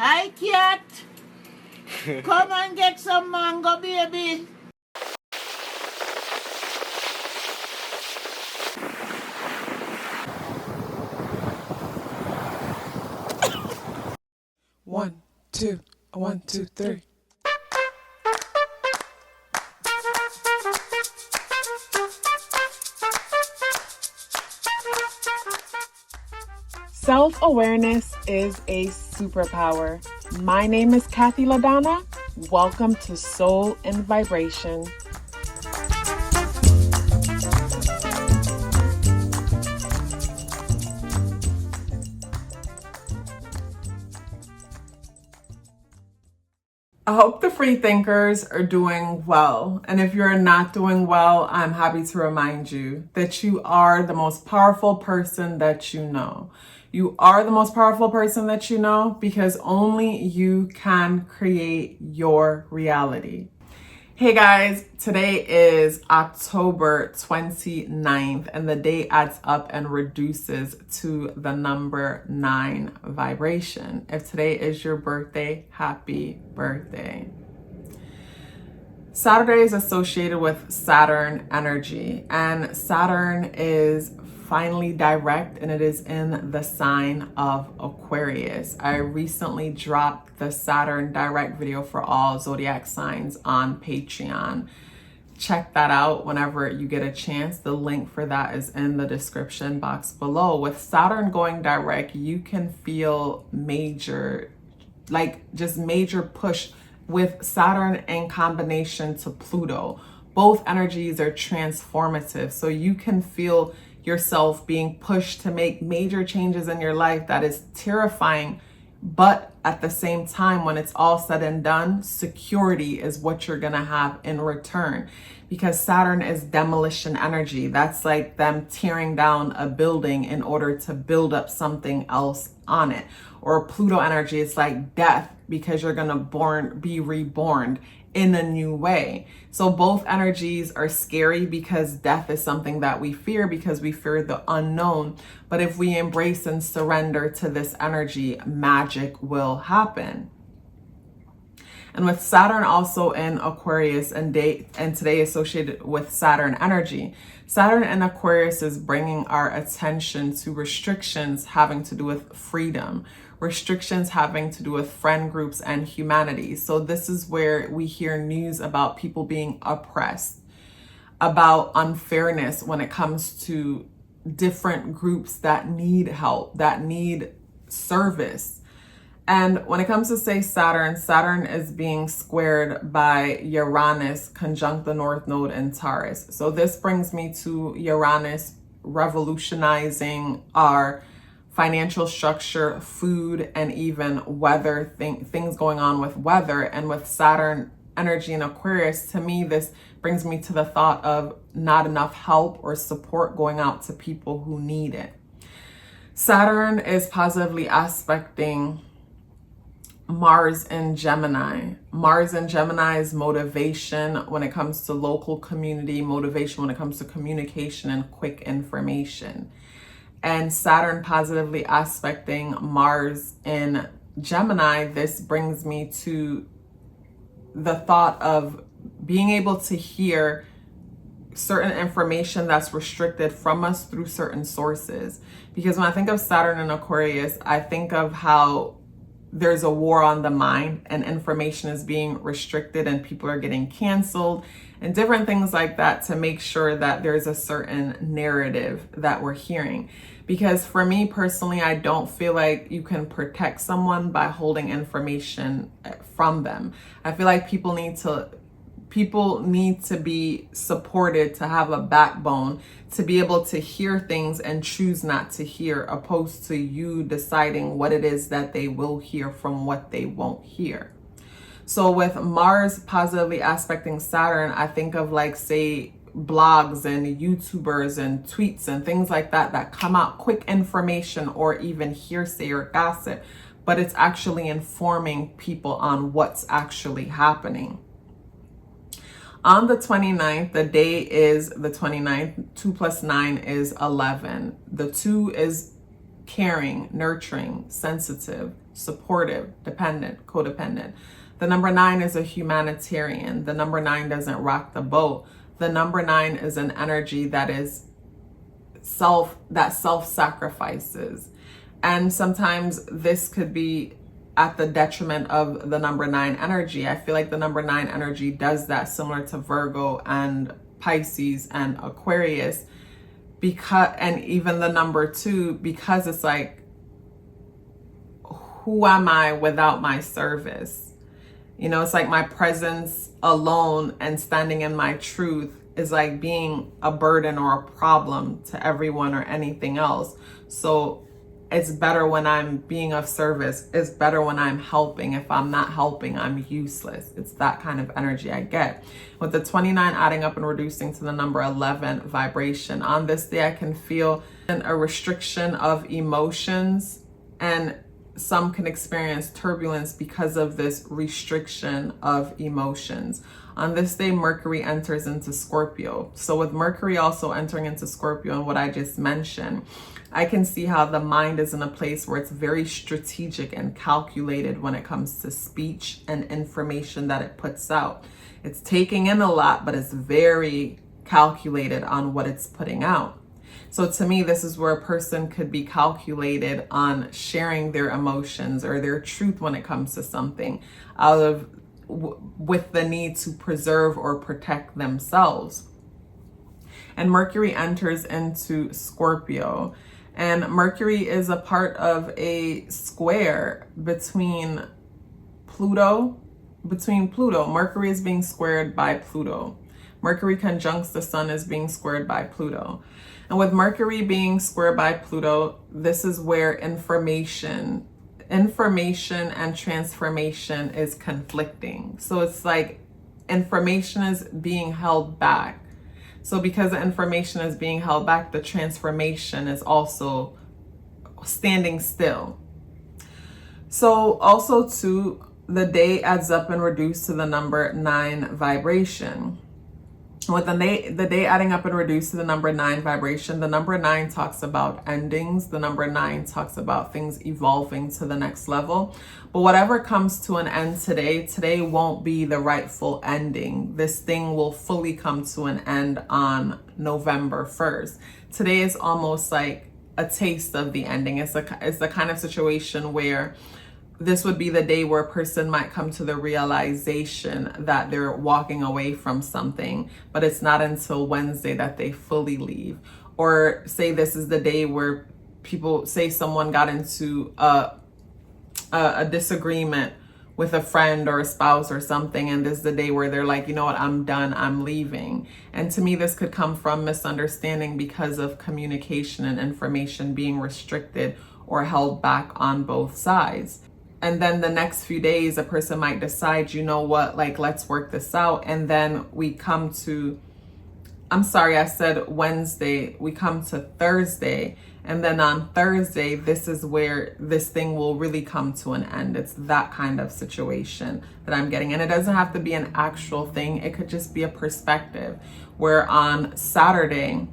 Hi, cat. Come and get some mango, baby. One, two, 1, 2, 3. Self-awareness is a superpower. My name is KathyLaDonna. Welcome to Soul and Vibration. I hope the free thinkers are doing well. And if you're not doing well, I'm happy to remind you that you are the most powerful person that you know. You are the most powerful person that you know because only you can create your reality. Hey guys, today is October 29th and the day adds up and reduces to the number 9 vibration. If today is your birthday, happy birthday. Saturday is associated with Saturn energy, and Saturn is finally direct and it is in the sign of Aquarius. I recently dropped the Saturn direct video for all zodiac signs on Patreon. Check that out whenever you get a chance. The link for that is in the description box below. With Saturn going direct, you can feel major push with Saturn in combination to Pluto. Both energies are transformative, so you can feel yourself being pushed to make major changes in your life that is terrifying, but at the same time, when it's all said and done, security is what you're gonna have in return, because Saturn is demolition energy. That's like them tearing down a building in order to build up something else on it. Or Pluto energy, it's like death, because you're gonna be reborn in a new way. So both energies are scary because death is something that we fear because we fear the unknown. But if we embrace and surrender to this energy, magic will happen. And with Saturn also in Aquarius and today associated with Saturn energy, Saturn in Aquarius is bringing our attention to restrictions having to do with freedom, restrictions having to do with friend groups and humanity. So this is where we hear news about people being oppressed, about unfairness when it comes to different groups that need help, that need service. And when it comes to, say, Saturn is being squared by Uranus conjunct the North Node in Taurus. So this brings me to Uranus revolutionizing our financial structure, food, and even weather, things going on with weather. And with Saturn energy in Aquarius, to me, this brings me to the thought of not enough help or support going out to people who need it. Saturn is positively aspecting Mars in Gemini. Mars in Gemini is motivation when it comes to local community, motivation when it comes to communication and quick information. And Saturn positively aspecting Mars in Gemini, this brings me to the thought of being able to hear certain information that's restricted from us through certain sources. Because when I think of Saturn in Aquarius, I think of how there's a war on the mind and information is being restricted and people are getting canceled and different things like that to make sure that there's a certain narrative that we're hearing. Because for me personally, I don't feel like you can protect someone by holding information from them. I feel like people need to be supported, to have a backbone, to be able to hear things and choose not to hear, opposed to you deciding what it is that they will hear from what they won't hear. So with Mars positively aspecting Saturn, I think of, like, say, blogs and YouTubers and tweets and things like that come out, quick information or even hearsay or gossip, but it's actually informing people on what's actually happening. On the 29th, the day is the 29th, 2 plus 9 is 11. The 2 is caring, nurturing, sensitive, supportive, dependent, codependent. The number 9 is a humanitarian. The number 9 doesn't rock the boat. The number 9 is an energy that is self-sacrifices. And sometimes this could be at the detriment of the number 9 energy. I feel like the number 9 energy does that, similar to Virgo and Pisces and Aquarius, and even the number 2, because it's like, who am I without my service? You know, it's like my presence alone and standing in my truth is like being a burden or a problem to everyone or anything else. So it's better when I'm being of service. It's better when I'm helping. If I'm not helping, I'm useless. It's that kind of energy I get. With the 29 adding up and reducing to the number 11 vibration. On this day, I can feel a restriction of emotions, and some can experience turbulence because of this restriction of emotions. On this day, Mercury enters into Scorpio. So with Mercury also entering into Scorpio and what I just mentioned, I can see how the mind is in a place where it's very strategic and calculated when it comes to speech and information that it puts out. It's taking in a lot, but it's very calculated on what it's putting out. So to me, this is where a person could be calculated on sharing their emotions or their truth when it comes to something with the need to preserve or protect themselves. And Mercury enters into Scorpio. And Mercury is a part of a square between Pluto. Mercury is being squared by Pluto. Mercury conjuncts the sun is being squared by Pluto. And with Mercury being squared by Pluto, this is where information and transformation is conflicting. So it's like information is being held back. So because the information is being held back, the transformation is also standing still. So also too, the day adds up and reduced to the number 9 vibration. With the day adding up and reduced to the number 9 vibration, the number 9 talks about endings. The number 9 talks about things evolving to the next level. But whatever comes to an end today won't be the rightful ending. This thing will fully come to an end on November 1st. Today is almost like a taste of the ending. It's the kind of situation where this would be the day where a person might come to the realization that they're walking away from something, but it's not until Wednesday that they fully leave. Or say this is the day where people say someone got into a disagreement with a friend or a spouse or something, and this is the day where they're like, you know what, I'm done, I'm leaving. And to me, this could come from misunderstanding because of communication and information being restricted or held back on both sides. And then the next few days, a person might decide, you know what, like, let's work this out. And then we come to, I'm sorry, I said Wednesday, we come to Thursday. And then on Thursday, this is where this thing will really come to an end. It's that kind of situation that I'm getting. And it doesn't have to be an actual thing. It could just be a perspective where on Saturday,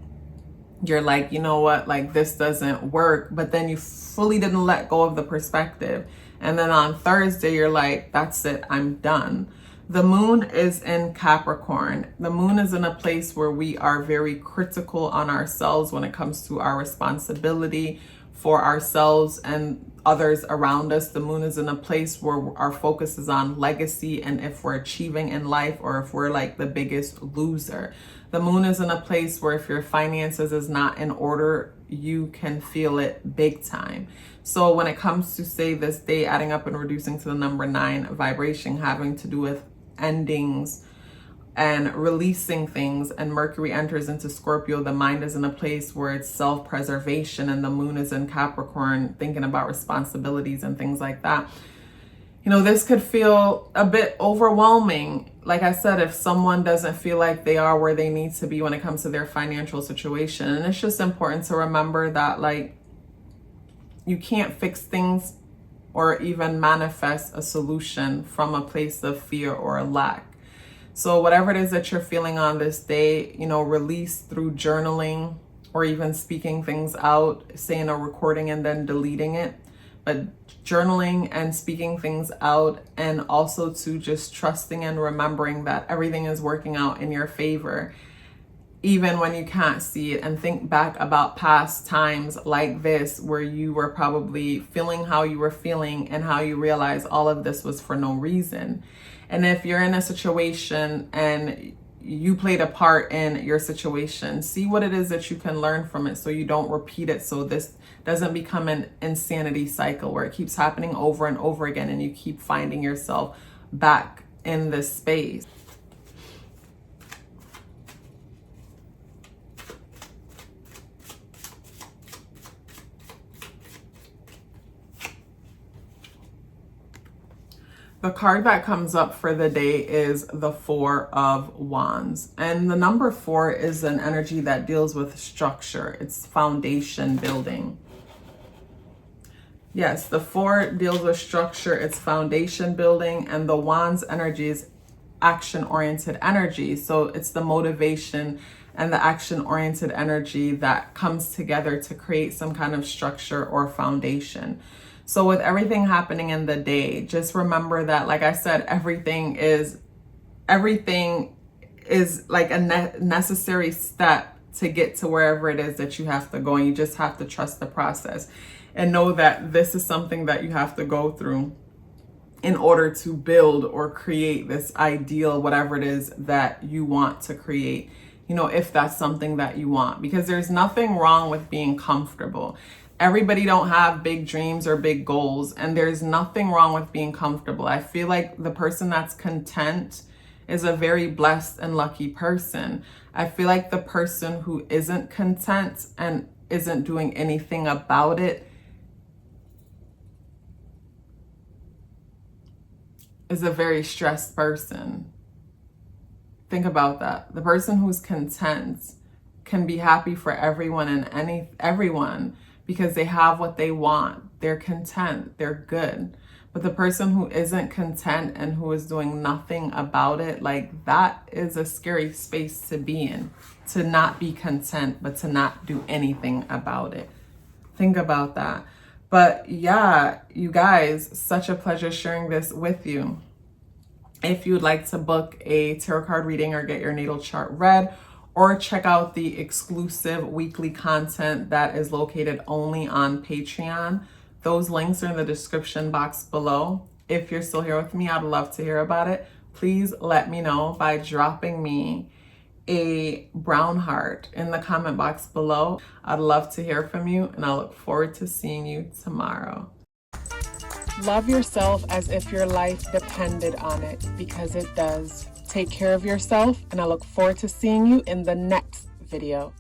you're like, you know what, like, this doesn't work. But then you fully didn't let go of the perspective. And then on Thursday, you're like, that's it, I'm done. The moon is in Capricorn. The moon is in a place where we are very critical on ourselves when it comes to our responsibility for ourselves and others around us. The moon is in a place where our focus is on legacy and if we're achieving in life or if we're like the biggest loser. The moon is in a place where if your finances is not in order, you can feel it big time. So when it comes to, say, this day adding up and reducing to the number 9 vibration, having to do with endings and releasing things, and Mercury enters into Scorpio, the mind is in a place where it's self-preservation, and the moon is in Capricorn, thinking about responsibilities and things like that. You know, this could feel a bit overwhelming. Like I said, if someone doesn't feel like they are where they need to be when it comes to their financial situation. And it's just important to remember that, like, you can't fix things or even manifest a solution from a place of fear or a lack. So whatever it is that you're feeling on this day, you know, release through journaling or even speaking things out, saying a recording and then deleting it. But journaling and speaking things out, and also to just trusting and remembering that everything is working out in your favor, even when you can't see it. And think back about past times like this where you were probably feeling how you were feeling and how you realized all of this was for no reason. And if you're in a situation and you played a part in your situation, see what it is that you can learn from it so you don't repeat it, so this doesn't become an insanity cycle where it keeps happening over and over again and you keep finding yourself back in this space. The card that comes up for the day is the Four of Wands. And the number 4 is an energy that deals with structure. It's foundation building. Yes, the 4 deals with structure. It's foundation building. And the Wands energy is action-oriented energy. So it's the motivation and the action-oriented energy that comes together to create some kind of structure or foundation. So with everything happening in the day, just remember that, like I said, everything is like a necessary step to get to wherever it is that you have to go. And you just have to trust the process and know that this is something that you have to go through in order to build or create this ideal, whatever it is that you want to create, you know, if that's something that you want, because there's nothing wrong with being comfortable. Everybody don't have big dreams or big goals, and there's nothing wrong with being comfortable. I feel like the person that's content is a very blessed and lucky person. I feel like the person who isn't content and isn't doing anything about it is a very stressed person. Think about that. The person who's content can be happy for everyone and everyone, because they have what they want. They're content, they're good. But the person who isn't content and who is doing nothing about it, like, that is a scary space to be in. To not be content, but to not do anything about it. Think about that. But yeah, you guys, such a pleasure sharing this with you. If you would like to book a tarot card reading or get your natal chart read, or check out the exclusive weekly content that is located only on Patreon, those links are in the description box below. If you're still here with me, I'd love to hear about it. Please let me know by dropping me a brown heart in the comment box below. I'd love to hear from you, and I look forward to seeing you tomorrow. Love yourself as if your life depended on it, because it does. Take care of yourself, and I look forward to seeing you in the next video.